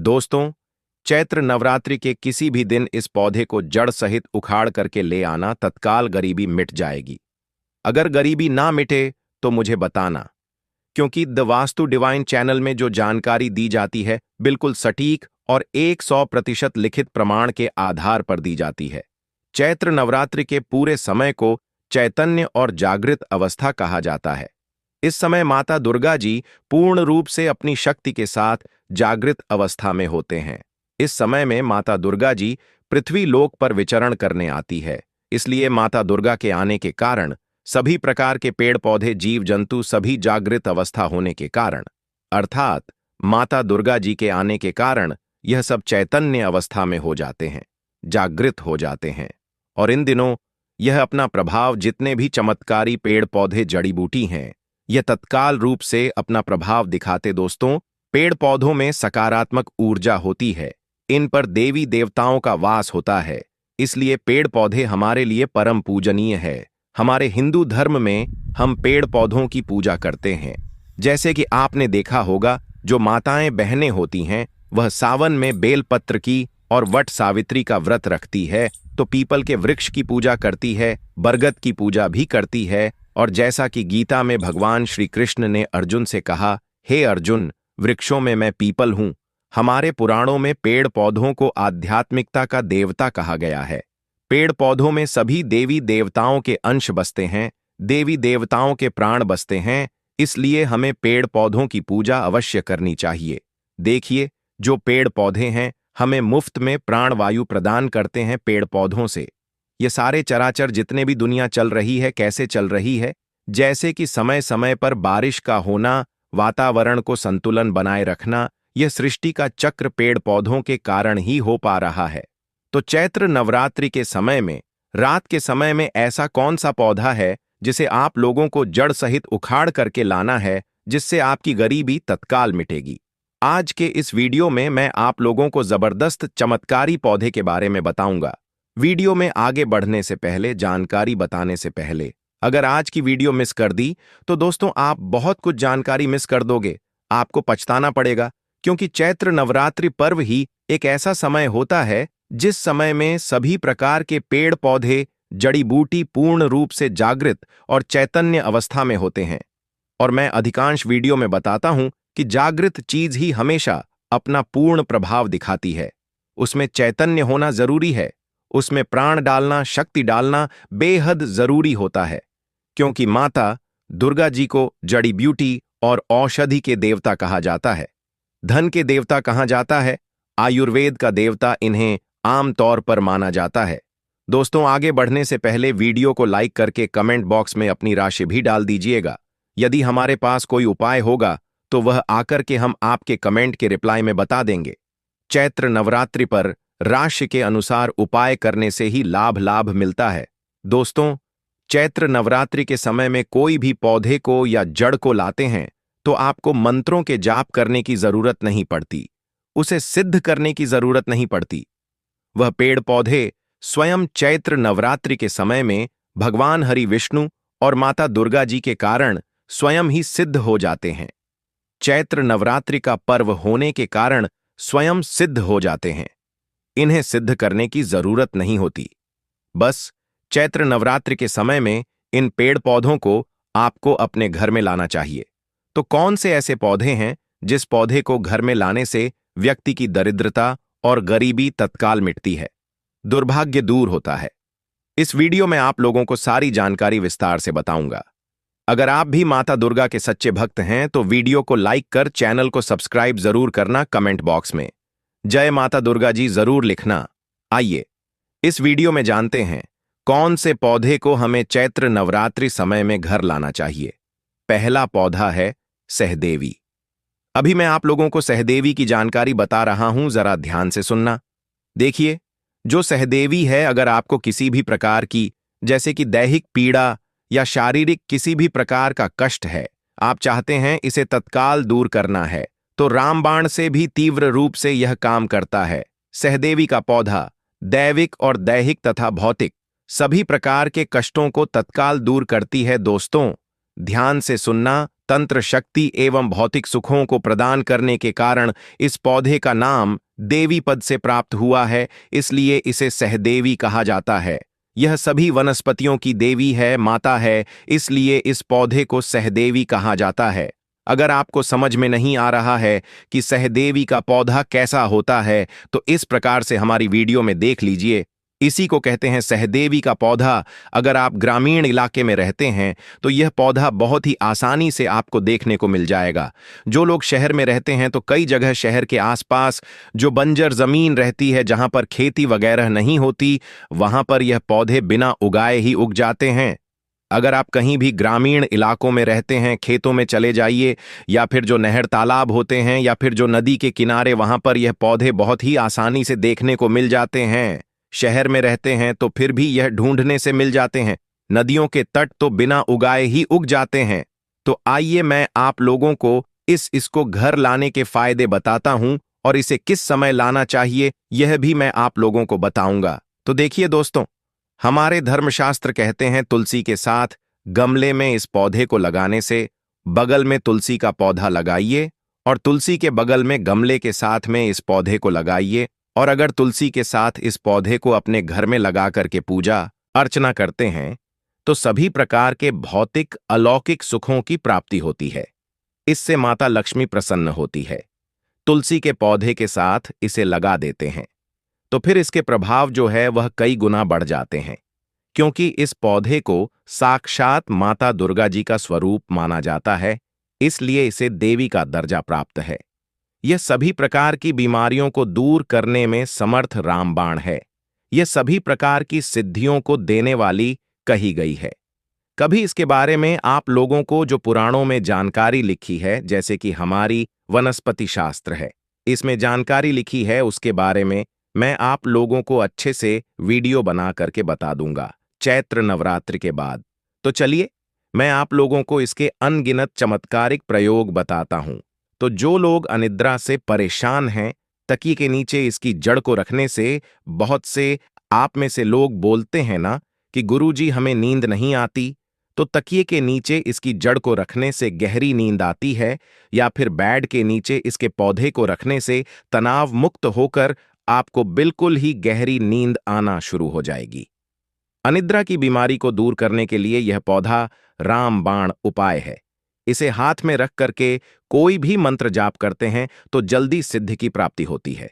दोस्तों, चैत्र नवरात्रि के किसी भी दिन इस पौधे को जड़ सहित उखाड़ करके ले आना, तत्काल गरीबी मिट जाएगी। अगर गरीबी ना मिटे तो मुझे बताना, क्योंकि द वास्तु डिवाइन चैनल में जो जानकारी दी जाती है बिल्कुल सटीक और 100% लिखित प्रमाण के आधार पर दी जाती है। चैत्र नवरात्रि के पूरे समय को चैतन्य और जागृत अवस्था कहा जाता है। इस समय माता दुर्गा जी पूर्ण रूप से अपनी शक्ति के साथ जागृत अवस्था में होते हैं। इस समय में माता दुर्गा जी पृथ्वी लोक पर विचरण करने आती है। इसलिए माता दुर्गा के आने के कारण सभी प्रकार के पेड़ पौधे, जीव जंतु सभी जागृत अवस्था होने के कारण, अर्थात माता दुर्गा जी के आने के कारण यह सब चैतन्य अवस्था में हो जाते हैं, जागृत हो जाते हैं। और इन दिनों यह अपना प्रभाव, जितने भी चमत्कारी पेड़ पौधे, जड़ी बूटी हैं, यह तत्काल रूप से अपना प्रभाव दिखाते। दोस्तों, पेड़ पौधों में सकारात्मक ऊर्जा होती है, इन पर देवी देवताओं का वास होता है। इसलिए पेड़ पौधे हमारे लिए परम पूजनीय है। हमारे हिंदू धर्म में हम पेड़ पौधों की पूजा करते हैं। जैसे कि आपने देखा होगा, जो माताएं बहनें होती हैं वह सावन में बेलपत्र की और वट सावित्री का व्रत रखती है, तो पीपल के वृक्ष की पूजा करती है, बरगद की पूजा भी करती है। और जैसा कि गीता में भगवान श्री कृष्ण ने अर्जुन से कहा, हे अर्जुन, वृक्षों में मैं पीपल हूं। हमारे पुराणों में पेड़ पौधों को आध्यात्मिकता का देवता कहा गया है। पेड़ पौधों में सभी देवी देवताओं के अंश बसते हैं, देवी देवताओं के प्राण बसते हैं। इसलिए हमें पेड़ पौधों की पूजा अवश्य करनी चाहिए। देखिए, जो पेड़ पौधे हैं हमें मुफ्त में प्राण वायु प्रदान करते हैं। पेड़ पौधों से ये सारे चराचर जितने भी दुनिया चल रही है, कैसे चल रही है, जैसे कि समय समय पर बारिश का होना, वातावरण को संतुलन बनाए रखना, यह सृष्टि का चक्र पेड़ पौधों के कारण ही हो पा रहा है। तो चैत्र नवरात्रि के समय में, रात के समय में ऐसा कौन सा पौधा है जिसे आप लोगों को जड़ सहित उखाड़ करके लाना है, जिससे आपकी गरीबी तत्काल मिटेगी? आज के इस वीडियो में मैं आप लोगों को जबरदस्त चमत्कारी पौधे के बारे में बताऊंगा। वीडियो में आगे बढ़ने से पहले, जानकारी बताने से पहले, अगर आज की वीडियो मिस कर दी तो दोस्तों आप बहुत कुछ जानकारी मिस कर दोगे। आपको पछताना पड़ेगा, क्योंकि चैत्र नवरात्रि पर्व ही एक ऐसा समय होता है जिस समय में सभी प्रकार के पेड़ पौधे, जड़ी बूटी पूर्ण रूप से जागृत और चैतन्य अवस्था में होते हैं। और मैं अधिकांश वीडियो में बताता हूं कि जागृत चीज ही हमेशा अपना पूर्ण प्रभाव दिखाती है। उसमें चैतन्य होना जरूरी है, उसमें प्राण डालना, शक्ति डालना बेहद जरूरी होता है। क्योंकि माता दुर्गा जी को जड़ी बूटी और औषधि के देवता कहा जाता है, धन के देवता कहा जाता है, आयुर्वेद का देवता इन्हें आम तौर पर माना जाता है। दोस्तों, आगे बढ़ने से पहले वीडियो को लाइक करके कमेंट बॉक्स में अपनी राशि भी डाल दीजिएगा। यदि हमारे पास कोई उपाय होगा तो वह आकर के हम आपके कमेंट के रिप्लाई में बता देंगे। चैत्र नवरात्रि पर राशि के अनुसार उपाय करने से ही लाभ मिलता है। दोस्तों, चैत्र नवरात्रि के समय में कोई भी पौधे को या जड़ को लाते हैं तो आपको मंत्रों के जाप करने की जरूरत नहीं पड़ती, उसे सिद्ध करने की जरूरत नहीं पड़ती। वह पेड़ पौधे स्वयं चैत्र नवरात्रि के समय में भगवान हरि विष्णु और माता दुर्गा जी के कारण स्वयं ही सिद्ध हो जाते हैं। चैत्र नवरात्रि का पर्व होने के कारण स्वयं सिद्ध हो जाते हैं, इन्हें सिद्ध करने की जरूरत नहीं होती। बस चैत्र नवरात्रि के समय में इन पेड़ पौधों को आपको अपने घर में लाना चाहिए। तो कौन से ऐसे पौधे हैं जिस पौधे को घर में लाने से व्यक्ति की दरिद्रता और गरीबी तत्काल मिटती है, दुर्भाग्य दूर होता है? इस वीडियो में आप लोगों को सारी जानकारी विस्तार से बताऊंगा। अगर आप भी माता दुर्गा के सच्चे भक्त हैं तो वीडियो को लाइक कर चैनल को सब्सक्राइब जरूर करना। कमेंट बॉक्स में जय माता दुर्गा जी जरूर लिखना। आइए इस वीडियो में जानते हैं कौन से पौधे को हमें चैत्र नवरात्रि समय में घर लाना चाहिए। पहला पौधा है सहदेवी। अभी मैं आप लोगों को सहदेवी की जानकारी बता रहा हूं, जरा ध्यान से सुनना। देखिए, जो सहदेवी है, अगर आपको किसी भी प्रकार की, जैसे कि दैहिक पीड़ा या शारीरिक किसी भी प्रकार का कष्ट है, आप चाहते हैं इसे तत्काल दूर करना है, तो रामबाण से भी तीव्र रूप से यह काम करता है। सहदेवी का पौधा दैविक और दैहिक तथा भौतिक सभी प्रकार के कष्टों को तत्काल दूर करती है। दोस्तों, ध्यान से सुनना, तंत्र शक्ति एवं भौतिक सुखों को प्रदान करने के कारण इस पौधे का नाम देवी पद से प्राप्त हुआ है, इसलिए इसे सहदेवी कहा जाता है। यह सभी वनस्पतियों की देवी है, माता है, इसलिए इस पौधे को सहदेवी कहा जाता है। अगर आपको समझ में नहीं आ रहा है कि सहदेवी का पौधा कैसा होता है, तो इस प्रकार से हमारी वीडियो में देख लीजिए। इसी को कहते हैं सहदेवी का पौधा। अगर आप ग्रामीण इलाके में रहते हैं तो यह पौधा बहुत ही आसानी से आपको देखने को मिल जाएगा। जो लोग शहर में रहते हैं तो कई जगह शहर के आसपास जो बंजर जमीन रहती है, जहां पर खेती वगैरह नहीं होती, वहां पर यह पौधे बिना उगाए ही उग जाते हैं। अगर आप कहीं भी ग्रामीण इलाकों में रहते हैं, खेतों में चले जाइए, या फिर जो नहर तालाब होते हैं, या फिर जो नदी के किनारे, वहां पर यह पौधे बहुत ही आसानी से देखने को मिल जाते हैं। शहर में रहते हैं तो फिर भी यह ढूंढने से मिल जाते हैं। नदियों के तट तो बिना उगाए ही उग जाते हैं। तो आइए मैं आप लोगों को इसको घर लाने के फायदे बताता हूं, और इसे किस समय लाना चाहिए यह भी मैं आप लोगों को बताऊंगा। तो देखिए दोस्तों, हमारे धर्मशास्त्र कहते हैं तुलसी के साथ गमले में इस पौधे को लगाने से बगल में तुलसी का पौधा लगाइए, और तुलसी के बगल में गमले के साथ में इस पौधे को लगाइए। और अगर तुलसी के साथ इस पौधे को अपने घर में लगा करके पूजा अर्चना करते हैं तो सभी प्रकार के भौतिक अलौकिक सुखों की प्राप्ति होती है। इससे माता लक्ष्मी प्रसन्न होती है। तुलसी के पौधे के साथ इसे लगा देते हैं तो फिर इसके प्रभाव जो है वह कई गुना बढ़ जाते हैं, क्योंकि इस पौधे को साक्षात माता दुर्गा जी का स्वरूप माना जाता है, इसलिए इसे देवी का दर्जा प्राप्त है। यह सभी प्रकार की बीमारियों को दूर करने में समर्थ रामबाण है। यह सभी प्रकार की सिद्धियों को देने वाली कही गई है। कभी इसके बारे में आप लोगों को जो पुराणों में जानकारी लिखी है, जैसे कि हमारी वनस्पति शास्त्र है, इसमें जानकारी लिखी है, उसके बारे में मैं आप लोगों को अच्छे से वीडियो बना करके बता दूंगा चैत्र नवरात्रि के बाद। तो चलिए मैं आप लोगों को इसके अनगिनत चमत्कारिक प्रयोग बताता हूं। तो जो लोग अनिद्रा से परेशान हैं, तकिए के नीचे इसकी जड़ को रखने से, बहुत से आप में से लोग बोलते हैं ना कि गुरुजी हमें नींद नहीं आती, तो तकिए के नीचे इसकी जड़ को रखने से गहरी नींद आती है, या फिर बेड के नीचे इसके पौधे को रखने से तनाव मुक्त होकर आपको बिल्कुल ही गहरी नींद आना शुरू हो जाएगी। अनिद्रा की बीमारी को दूर करने के लिए यह पौधा रामबाण उपाय है। इसे हाथ में रख करके कोई भी मंत्र जाप करते हैं तो जल्दी सिद्धि की प्राप्ति होती है।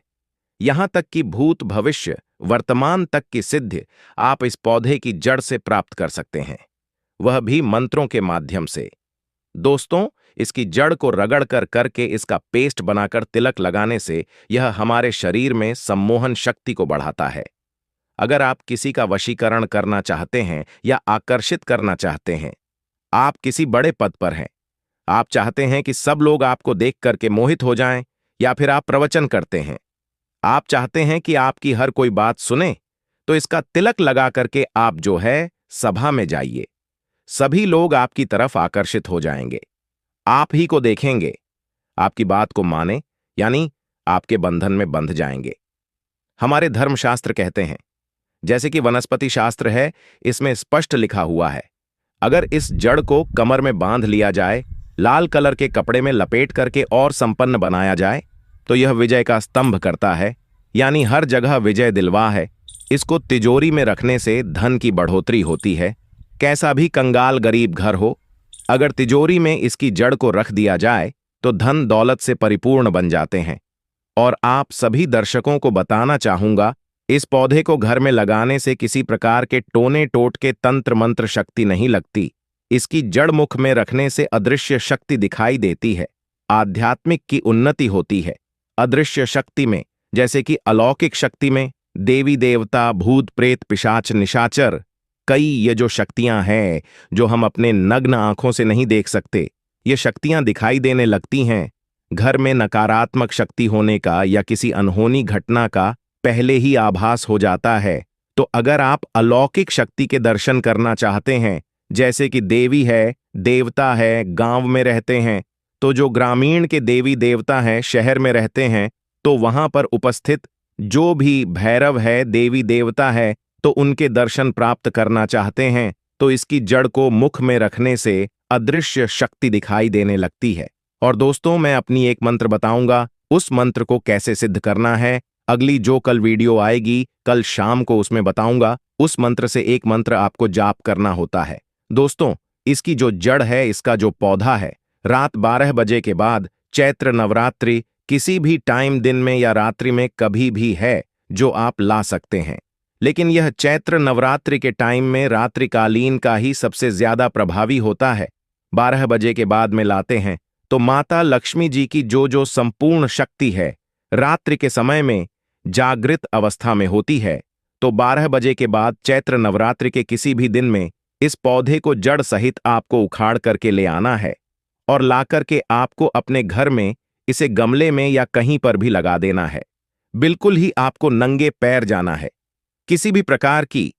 यहां तक कि भूत भविष्य वर्तमान तक की सिद्धि आप इस पौधे की जड़ से प्राप्त कर सकते हैं, वह भी मंत्रों के माध्यम से। दोस्तों, इसकी जड़ को रगड़ कर करके इसका पेस्ट बनाकर तिलक लगाने से यह हमारे शरीर में सम्मोहन शक्ति को बढ़ाता है। अगर आप किसी का वशीकरण करना चाहते हैं या आकर्षित करना चाहते हैं, आप किसी बड़े पद पर हैं, आप चाहते हैं कि सब लोग आपको देख करके मोहित हो जाएं, या फिर आप प्रवचन करते हैं, आप चाहते हैं कि आपकी हर कोई बात सुने, तो इसका तिलक लगा करके आप जो है सभा में जाइए। सभी लोग आपकी तरफ आकर्षित हो जाएंगे, आप ही को देखेंगे, आपकी बात को माने, यानी आपके बंधन में बंध जाएंगे। हमारे धर्मशास्त्र कहते हैं, जैसे कि वनस्पति शास्त्र है, इसमें स्पष्ट लिखा हुआ है, अगर इस जड़ को कमर में बांध लिया जाए, लाल कलर के कपड़े में लपेट करके और संपन्न बनाया जाए, तो यह विजय का स्तंभ करता है, यानी हर जगह विजय दिलवा है। इसको तिजोरी में रखने से धन की बढ़ोतरी होती है। कैसा भी कंगाल गरीब घर हो, अगर तिजोरी में इसकी जड़ को रख दिया जाए तो धन दौलत से परिपूर्ण बन जाते हैं। और आप सभी दर्शकों को बताना चाहूंगा, इस पौधे को घर में लगाने से किसी प्रकार के टोने टोट के तंत्र मंत्र शक्ति नहीं लगती। इसकी जड़ मुख में रखने से अदृश्य शक्ति दिखाई देती है, आध्यात्मिक की उन्नति होती है। अदृश्य शक्ति में, जैसे कि अलौकिक शक्ति में, देवी देवता, भूत प्रेत, पिशाच, निशाचर, कई ये जो शक्तियां हैं जो हम अपने नग्न आंखों से नहीं देख सकते, ये शक्तियां दिखाई देने लगती हैं। घर में नकारात्मक शक्ति होने का या किसी अनहोनी घटना का पहले ही आभास हो जाता है। तो अगर आप अलौकिक शक्ति के दर्शन करना चाहते हैं, जैसे कि देवी है, देवता है, गांव में रहते हैं, तो जो ग्रामीण के देवी देवता हैं शहर में रहते हैं, तो वहां पर उपस्थित जो भी भैरव है, देवी देवता है, तो उनके दर्शन प्राप्त करना चाहते हैं, तो इसकी जड़ को मुख में रखने से अदृश्य शक्ति दिखाई देने लगती है। और दोस्तों, मैं अपनी एक मंत्र बताऊंगा, उस मंत्र को कैसे सिद्ध करना है अगली जो कल वीडियो आएगी, कल शाम को उसमें बताऊंगा। उस मंत्र से एक मंत्र आपको जाप करना होता है। दोस्तों, इसकी जो जड़ है, इसका जो पौधा है, रात 12 बजे के बाद चैत्र नवरात्रि किसी भी टाइम दिन में या रात्रि में कभी भी है जो आप ला सकते हैं। लेकिन यह चैत्र नवरात्रि के टाइम में रात्रिकालीन का ही सबसे ज्यादा प्रभावी होता है। 12 बजे के बाद में लाते हैं तो माता लक्ष्मी जी की जो संपूर्ण शक्ति है रात्रि के समय में जागृत अवस्था में होती है। तो 12 बजे के बाद चैत्र नवरात्रि के किसी भी दिन में इस पौधे को जड़ सहित आपको उखाड़ करके ले आना है और लाकर के आपको अपने घर में इसे गमले में या कहीं पर भी लगा देना है। बिल्कुल ही आपको नंगे पैर जाना है। किसी भी प्रकार की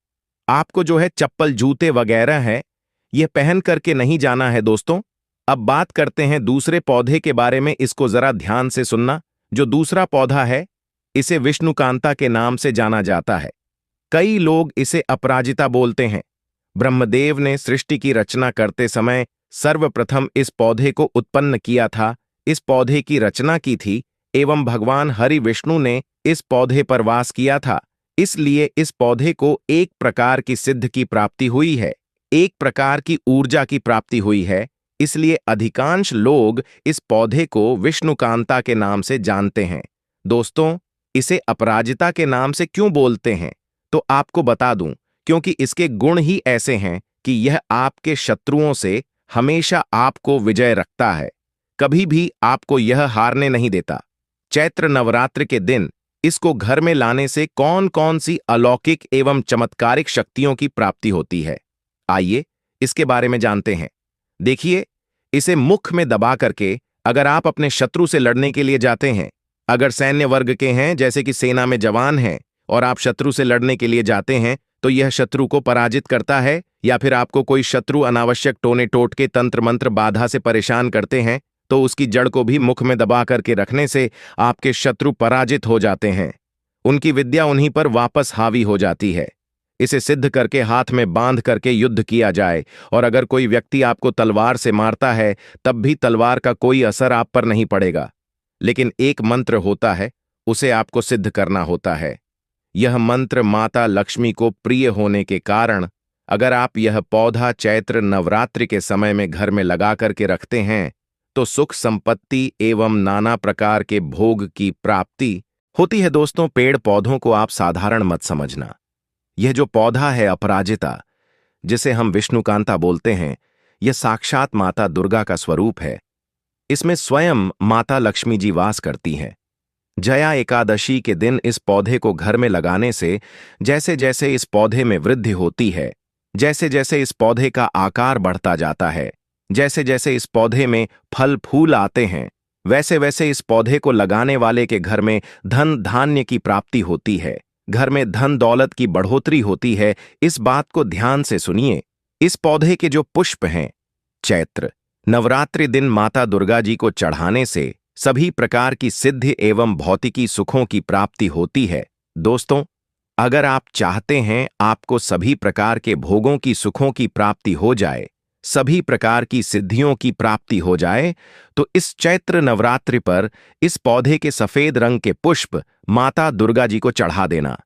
आपको जो है चप्पल जूते वगैरह है यह पहन करके नहीं जाना है। दोस्तों, अब बात करते हैं दूसरे पौधे के बारे में। इसको जरा ध्यान से सुनना। जो दूसरा पौधा है इसे विष्णुकांता के नाम से जाना जाता है। कई लोग इसे अपराजिता बोलते हैं। ब्रह्मदेव ने सृष्टि की रचना करते समय सर्वप्रथम इस पौधे को उत्पन्न किया था, इस पौधे की रचना की थी एवं भगवान हरि विष्णु ने इस पौधे पर वास किया था। इसलिए इस पौधे को एक प्रकार की सिद्ध की प्राप्ति हुई है, एक प्रकार की ऊर्जा की प्राप्ति हुई है। इसलिए अधिकांश लोग इस पौधे को विष्णुकांता के नाम से जानते हैं। दोस्तों, इसे अपराजिता के नाम से क्यों बोलते हैं तो आपको बता दूं, क्योंकि इसके गुण ही ऐसे हैं कि यह आपके शत्रुओं से हमेशा आपको विजय रखता है, कभी भी आपको यह हारने नहीं देता। चैत्र नवरात्र के दिन इसको घर में लाने से कौन कौन सी अलौकिक एवं चमत्कारिक शक्तियों की प्राप्ति होती है, आइए इसके बारे में जानते हैं। देखिए, इसे मुख में दबा करके अगर आप अपने शत्रु से लड़ने के लिए जाते हैं, अगर सैन्य वर्ग के हैं जैसे कि सेना में जवान हैं और आप शत्रु से लड़ने के लिए जाते हैं तो यह शत्रु को पराजित करता है, या फिर आपको कोई शत्रु अनावश्यक टोने टोटके तंत्र मंत्र बाधा से परेशान करते हैं तो उसकी जड़ को भी मुख में दबा करके रखने से आपके शत्रु पराजित हो जाते हैं, उनकी विद्या उन्हीं पर वापस हावी हो जाती है। इसे सिद्ध करके हाथ में बांध करके युद्ध किया जाए और अगर कोई व्यक्ति आपको तलवार से मारता है तब भी तलवार का कोई असर आप पर नहीं पड़ेगा। लेकिन एक मंत्र होता है, उसे आपको सिद्ध करना होता है। यह मंत्र माता लक्ष्मी को प्रिय होने के कारण अगर आप यह पौधा चैत्र नवरात्रि के समय में घर में लगा करके रखते हैं तो सुख संपत्ति एवं नाना प्रकार के भोग की प्राप्ति होती है। दोस्तों, पेड़ पौधों को आप साधारण मत समझना। यह जो पौधा है अपराजिता, जिसे हम विष्णुकांता बोलते हैं, यह साक्षात माता दुर्गा का स्वरूप है। इसमें स्वयं माता लक्ष्मी जी वास करती हैं। जया एकादशी के दिन इस पौधे को घर में लगाने से जैसे जैसे इस पौधे में वृद्धि होती है, जैसे जैसे इस पौधे का आकार बढ़ता जाता है, जैसे जैसे इस पौधे में फल फूल आते हैं, वैसे वैसे इस पौधे को लगाने वाले के घर में धन धान्य की प्राप्ति होती है, घर में धन दौलत की बढ़ोतरी होती है। इस बात को ध्यान से सुनिए। इस पौधे के जो पुष्प हैं, चैत्र नवरात्रि दिन माता दुर्गा जी को चढ़ाने से सभी प्रकार की सिद्धि एवं भौतिकी सुखों की प्राप्ति होती है। दोस्तों, अगर आप चाहते हैं आपको सभी प्रकार के भोगों की सुखों की प्राप्ति हो जाए, सभी प्रकार की सिद्धियों की प्राप्ति हो जाए, तो इस चैत्र नवरात्रि पर इस पौधे के सफेद रंग के पुष्प माता दुर्गा जी को चढ़ा देना।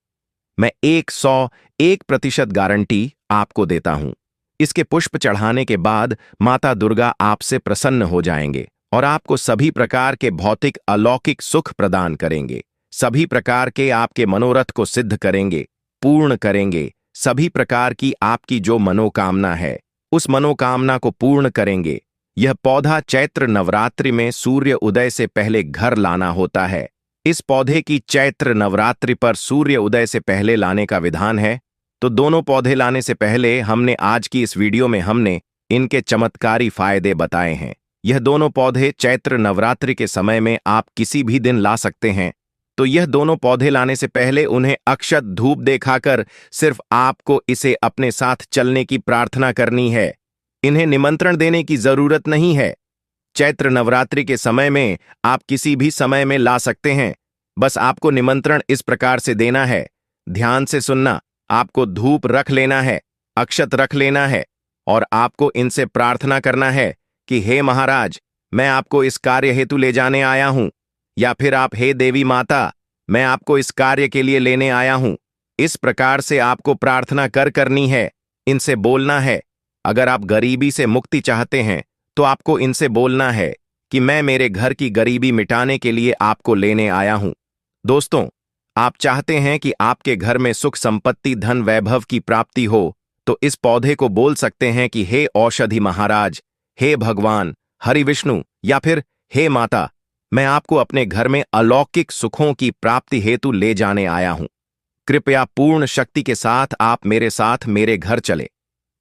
मैं 101% गारंटी आपको देता हूं। इसके पुष्प चढ़ाने के बाद माता दुर्गा आपसे प्रसन्न हो जाएंगे और आपको सभी प्रकार के भौतिक अलौकिक सुख प्रदान करेंगे, सभी प्रकार के आपके मनोरथ को सिद्ध करेंगे, पूर्ण करेंगे। सभी प्रकार की आपकी जो मनोकामना है उस मनोकामना को पूर्ण करेंगे। यह पौधा चैत्र नवरात्रि में सूर्य उदय से पहले घर लाना होता है। इस पौधे की चैत्र नवरात्रि पर सूर्य उदय से पहले लाने का विधान है। तो दोनों पौधे लाने से पहले हमने आज की इस वीडियो में हमने इनके चमत्कारी फायदे बताए हैं। यह दोनों पौधे चैत्र नवरात्रि के समय में आप किसी भी दिन ला सकते हैं। तो यह दोनों पौधे लाने से पहले उन्हें अक्षत धूप दिखाकर सिर्फ आपको इसे अपने साथ चलने की प्रार्थना करनी है। इन्हें निमंत्रण देने की जरूरत नहीं है। चैत्र नवरात्रि के समय में आप किसी भी समय में ला सकते हैं। बस आपको निमंत्रण इस प्रकार से देना है, ध्यान से सुनना। आपको धूप रख लेना है, अक्षत रख लेना है और आपको इनसे प्रार्थना करना है कि हे महाराज, मैं आपको इस कार्य हेतु ले जाने आया हूं, या फिर आप हे देवी माता, मैं आपको इस कार्य के लिए लेने आया हूं। इस प्रकार से आपको प्रार्थना करनी है, इनसे बोलना है। अगर आप गरीबी से मुक्ति चाहते हैं तो आपको इनसे बोलना है कि मैं मेरे घर की गरीबी मिटाने के लिए आपको लेने आया हूं। दोस्तों, आप चाहते हैं कि आपके घर में सुख संपत्ति धन वैभव की प्राप्ति हो, तो इस पौधे को बोल सकते हैं कि हे औषधि महाराज, हे भगवान, हरि विष्णु, या फिर हे माता, मैं आपको अपने घर में अलौकिक सुखों की प्राप्ति हेतु ले जाने आया हूं। कृपया पूर्ण शक्ति के साथ आप मेरे साथ मेरे घर चले।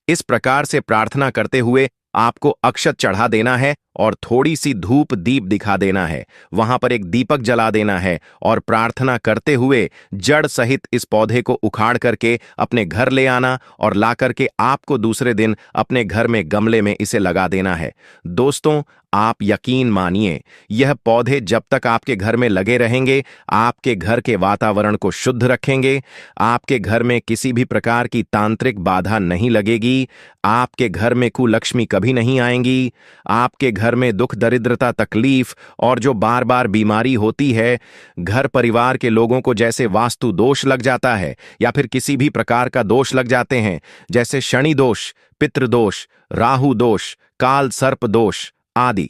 इस प्रकार से प्रार्थना करते हुए आपको अक्षत चढ़ा देना है और थोड़ी सी धूप दीप दिखा देना है। वहां पर एक दीपक जला देना है और प्रार्थना करते हुए जड़ सहित इस पौधे को उखाड़ करके अपने घर ले आना और ला करके आपको दूसरे दिन अपने घर में गमले में इसे लगा देना है। दोस्तों, आप यकीन मानिए, यह पौधे जब तक आपके घर में लगे रहेंगे, आपके घर के वातावरण को शुद्ध रखेंगे। आपके घर में किसी भी प्रकार की तांत्रिक बाधा नहीं लगेगी। आपके घर में कुलक्ष्मी कभी नहीं आएंगी। आपके घर में दुख दरिद्रता तकलीफ और जो बार बार बीमारी होती है, घर परिवार के लोगों को जैसे वास्तु दोष लग जाता है या फिर किसी भी प्रकार का दोष लग जाते हैं, जैसे शनि दोष, पितृदोष, राहु दोष, काल सर्प दोष आदि,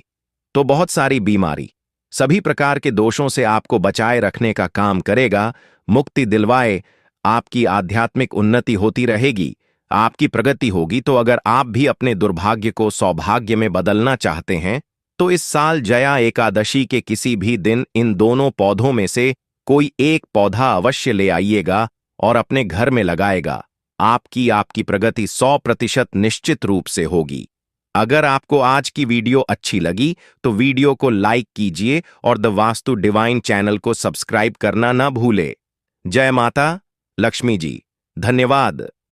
तो बहुत सारी बीमारी, सभी प्रकार के दोषों से आपको बचाए रखने का काम करेगा, मुक्ति दिलवाए। आपकी आध्यात्मिक उन्नति होती रहेगी, आपकी प्रगति होगी। तो अगर आप भी अपने दुर्भाग्य को सौभाग्य में बदलना चाहते हैं तो इस साल जया एकादशी के किसी भी दिन इन दोनों पौधों में से कोई एक पौधा अवश्य ले आइएगा और अपने घर में लगाएगा। आपकी प्रगति 100% निश्चित रूप से होगी। अगर आपको आज की वीडियो अच्छी लगी तो वीडियो को लाइक कीजिए और द वास्तु डिवाइन चैनल को सब्सक्राइब करना न भूले। जय माता लक्ष्मी जी। धन्यवाद।